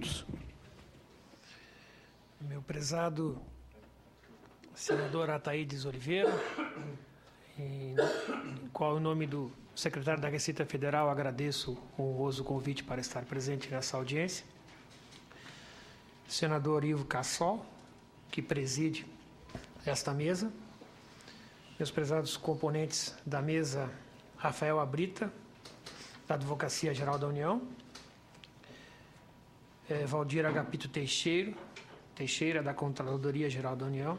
minutos. Meu prezado senador Ataídes Oliveira, em qual, em nome do secretário da Receita Federal, agradeço o honroso convite para estar presente nessa audiência. Senador Ivo Cassol, que preside esta mesa. Meus prezados componentes da mesa, Rafael Abrita, da Advocacia Geral da União, Valdir Agapito Teixeira, da Controladoria Geral da União,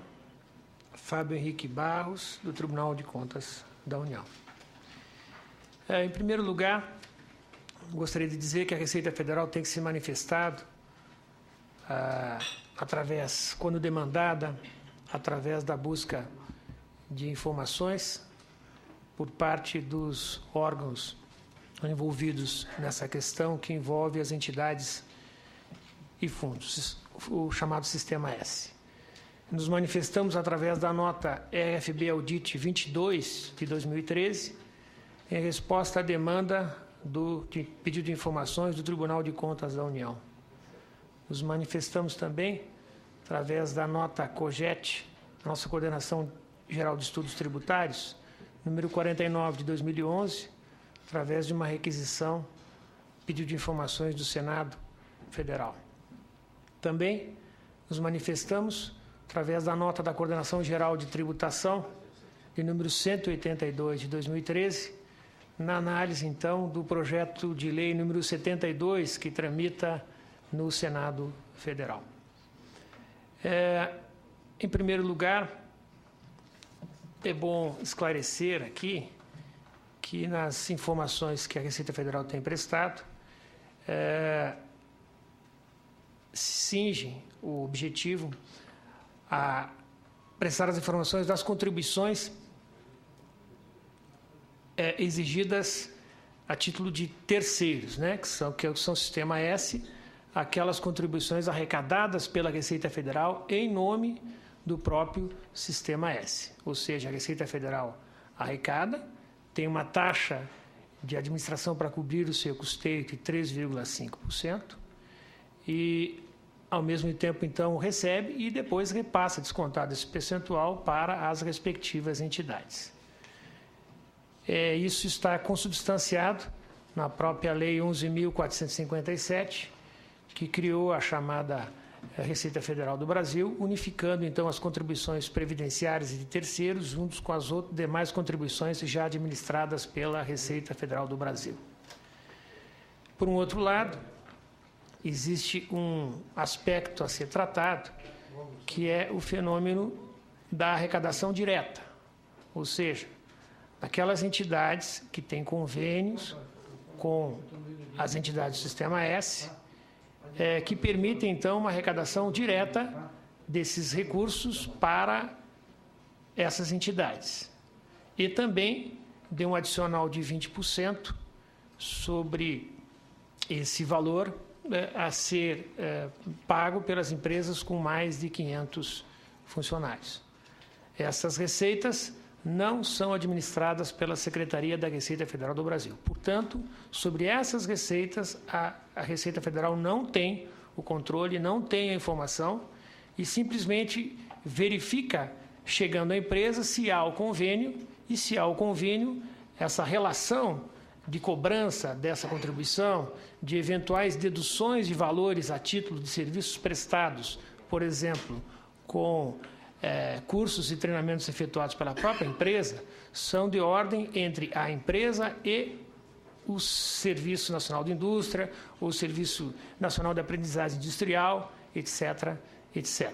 Fábio Henrique Barros, do Tribunal de Contas da União. Em primeiro lugar, gostaria de dizer que a Receita Federal tem que se manifestado através, quando demandada, através da busca de informações por parte dos órgãos envolvidos nessa questão, que envolve as entidades e fundos, o chamado Sistema S. Nos manifestamos através da nota RFB Audit 22, de 2013, em resposta à demanda de pedido de informações do Tribunal de Contas da União. Nos manifestamos também através da nota COGET, nossa Coordenação Geral de Estudos Tributários, número 49 de 2011, através de uma requisição, pedido de informações do Senado Federal. Também nos manifestamos através da nota da Coordenação Geral de Tributação, de número 182 de 2013, na análise, então, do projeto de lei número 72, que tramita no Senado Federal. Em primeiro lugar, é bom esclarecer aqui que nas informações que a Receita Federal tem prestado, cinge o objetivo a prestar as informações das contribuições exigidas a título de terceiros, né, que são o Sistema S, aquelas contribuições arrecadadas pela Receita Federal em nome do próprio Sistema S. Ou seja, a Receita Federal arrecada, tem uma taxa de administração para cobrir o seu custeio de 3,5% e, ao mesmo tempo, então, recebe e depois repassa descontado esse percentual para as respectivas entidades. Isso está consubstanciado na própria Lei 11.457, que criou a chamada Receita Federal do Brasil, unificando, então, as contribuições previdenciárias e de terceiros, juntos com as demais contribuições já administradas pela Receita Federal do Brasil. Por um outro lado, existe um aspecto a ser tratado, que é o fenômeno da arrecadação direta, ou seja, aquelas entidades que têm convênios com as entidades do Sistema S, que permitem, então, uma arrecadação direta desses recursos para essas entidades. E também de um adicional de 20% sobre esse valor a ser pago pelas empresas com mais de 500 funcionários. Essas receitas não são administradas pela Secretaria da Receita Federal do Brasil. Portanto, sobre essas receitas, a Receita Federal não tem o controle, não tem a informação e simplesmente verifica, chegando à empresa, se há o convênio e, se há o convênio, essa relação de cobrança dessa contribuição, de eventuais deduções de valores a título de serviços prestados, por exemplo, com cursos e treinamentos efetuados pela própria empresa, são de ordem entre a empresa e o Serviço Nacional de Indústria, ou o Serviço Nacional de Aprendizagem Industrial, etc., etc.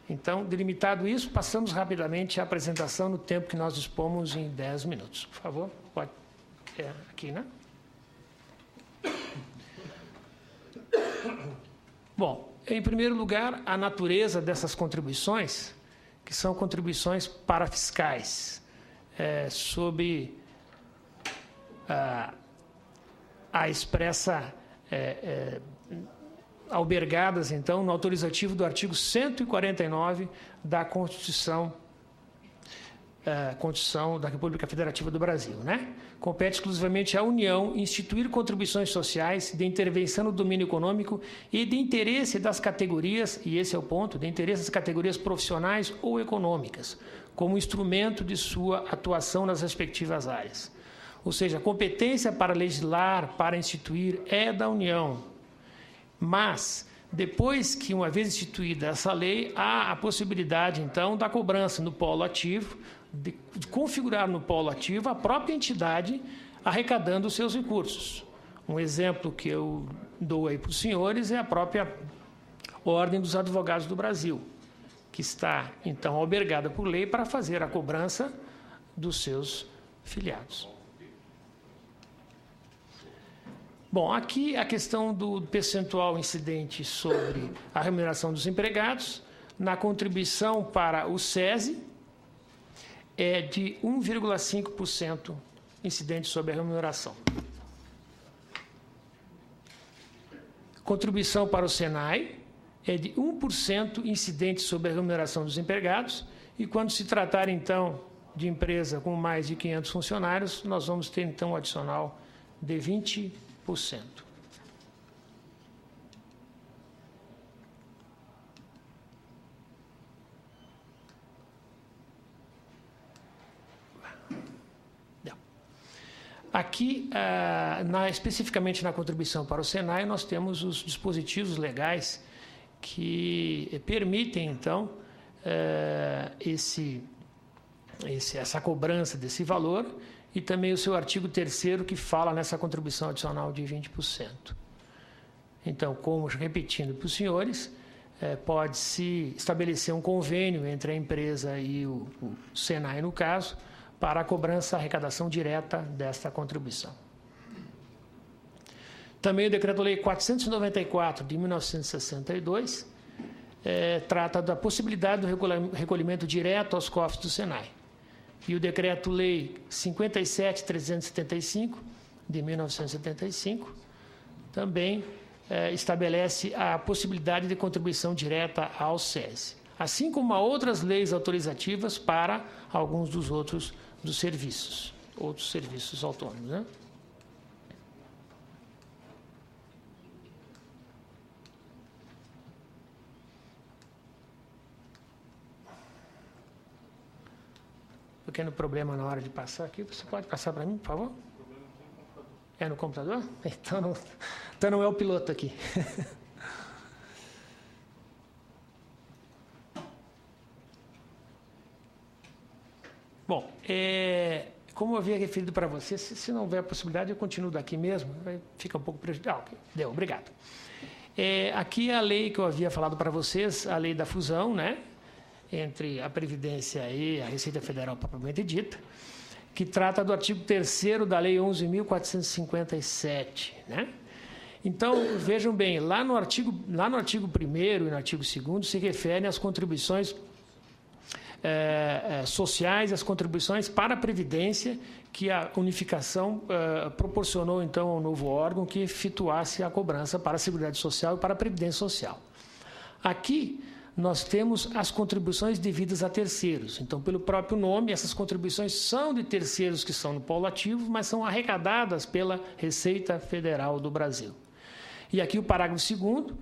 Então, delimitado isso, passamos rapidamente à apresentação no tempo que nós dispomos em 10 minutos. Por favor, pode. Aqui, né? Bom, em primeiro lugar, a natureza dessas contribuições, que são contribuições parafiscais, sob a expressa albergadas, então, no autorizativo do artigo 149 da Constituição Constituição da República Federativa do Brasil, né? Compete exclusivamente à União instituir contribuições sociais de intervenção no domínio econômico e de interesse das categorias, e esse é o ponto, de interesse das categorias profissionais ou econômicas, como instrumento de sua atuação nas respectivas áreas. Ou seja, a competência para legislar, para instituir, é da União. Mas, depois que, uma vez instituída essa lei, há a possibilidade, então, da cobrança no polo ativo, de configurar no polo ativo a própria entidade arrecadando os seus recursos. Um exemplo que eu dou aí para os senhores é a própria Ordem dos Advogados do Brasil, que está, então, albergada por lei para fazer a cobrança dos seus filiados. Bom, aqui a questão do percentual incidente sobre a remuneração dos empregados, na contribuição para o SESI, é de 1,5% incidente sobre a remuneração. Contribuição para o SENAI é de 1% incidente sobre a remuneração dos empregados, e quando se tratar, então, de empresa com mais de 500 funcionários, nós vamos ter, então, um adicional de 20%. Aqui, especificamente na contribuição para o SENAI, nós temos os dispositivos legais que permitem, então, essa cobrança desse valor, e também o seu artigo 3º, que fala nessa contribuição adicional de 20%. Então, como repetindo para os senhores, pode-se estabelecer um convênio entre a empresa e o SENAI, no caso, para a cobrança, arrecadação direta desta contribuição. Também o Decreto-Lei 494, de 1962, trata da possibilidade do recolhimento direto aos cofres do SENAI. E o Decreto-Lei 57.375, de 1975, também estabelece a possibilidade de contribuição direta ao SESI, assim como há outras leis autorizativas para alguns dos outros serviços autônomos, né? Pequeno problema na hora de passar aqui. Você pode passar para mim, por favor? É no computador? Então não é o piloto aqui. Bom, como eu havia referido para você, se não houver a possibilidade, eu continuo daqui mesmo, fica um pouco prejudicial. Okay. Deu, obrigado. Aqui é a lei que eu havia falado para vocês, a lei da fusão, né, entre a Previdência e a Receita Federal propriamente dita, que trata do artigo 3º da Lei 11.457, né? Então, vejam bem, lá no artigo 1º e no artigo 2º se referem às contribuições sociais, as contribuições para a Previdência, que a unificação proporcionou, então, ao novo órgão que efetuasse a cobrança para a Seguridade Social e para a Previdência Social. Aqui, nós temos as contribuições devidas a terceiros. Então, pelo próprio nome, essas contribuições são de terceiros que são no polo ativo, mas são arrecadadas pela Receita Federal do Brasil. E aqui o parágrafo 2º,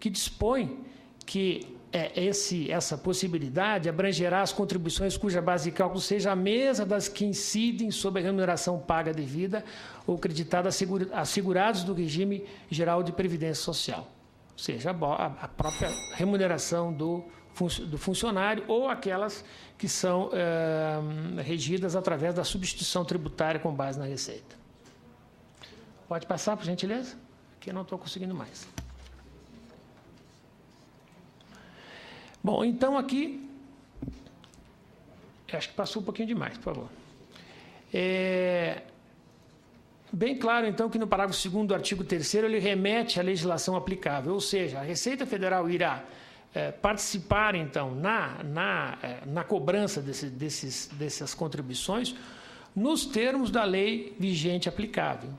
que dispõe que essa possibilidade abrangerá as contribuições cuja base de cálculo seja a mesma das que incidem sobre a remuneração paga devida ou creditada a segurados do regime geral de previdência social, ou seja, a própria remuneração do funcionário ou aquelas que são regidas através da substituição tributária com base na receita. Pode passar, por gentileza? Aqui eu não estou conseguindo mais. Bom, então aqui, acho que passou um pouquinho demais, por favor. Bem claro, então, que no parágrafo 2º do artigo 3º ele remete à legislação aplicável, ou seja, a Receita Federal irá participar, então, na cobrança dessas contribuições nos termos da lei vigente aplicável.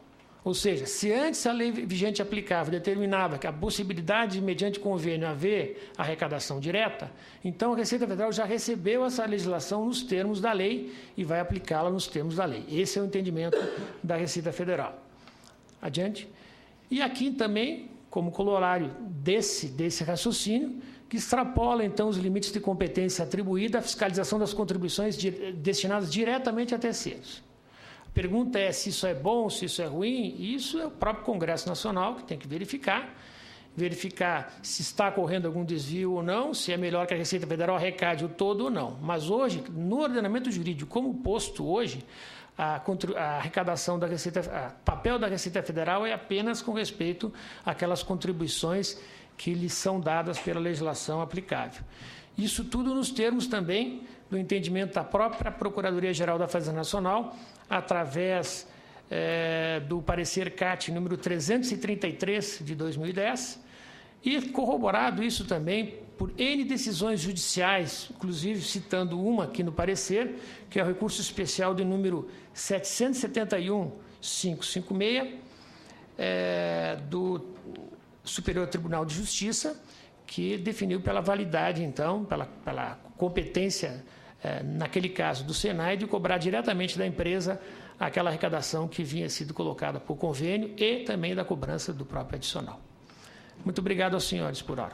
Ou seja, se antes a lei vigente aplicável determinava que a possibilidade de, mediante convênio, haver arrecadação direta, então a Receita Federal já recebeu essa legislação nos termos da lei e vai aplicá-la nos termos da lei. Esse é o entendimento da Receita Federal. Adiante. E aqui também, como corolário desse raciocínio, que extrapola, então, os limites de competência atribuída à fiscalização das contribuições destinadas diretamente a terceiros. A pergunta é se isso é bom, se isso é ruim, e isso é o próprio Congresso Nacional que tem que verificar se está ocorrendo algum desvio ou não, se é melhor que a Receita Federal arrecade o todo ou não. Mas hoje, no ordenamento jurídico, como posto hoje, a arrecadação da Receita, o papel da Receita Federal é apenas com respeito àquelas contribuições que lhes são dadas pela legislação aplicável. Isso tudo nos termos também do entendimento da própria Procuradoria-Geral da Fazenda Nacional, através do parecer CAT número 333 de 2010, e corroborado isso também por N decisões judiciais, inclusive citando uma aqui no parecer, que é o recurso especial de número 771.556, do Superior Tribunal de Justiça, que definiu pela validade, então, pela competência, naquele caso do Senai, de cobrar diretamente da empresa aquela arrecadação que vinha sido colocada por convênio e também da cobrança do próprio adicional. Muito obrigado aos senhores por hora.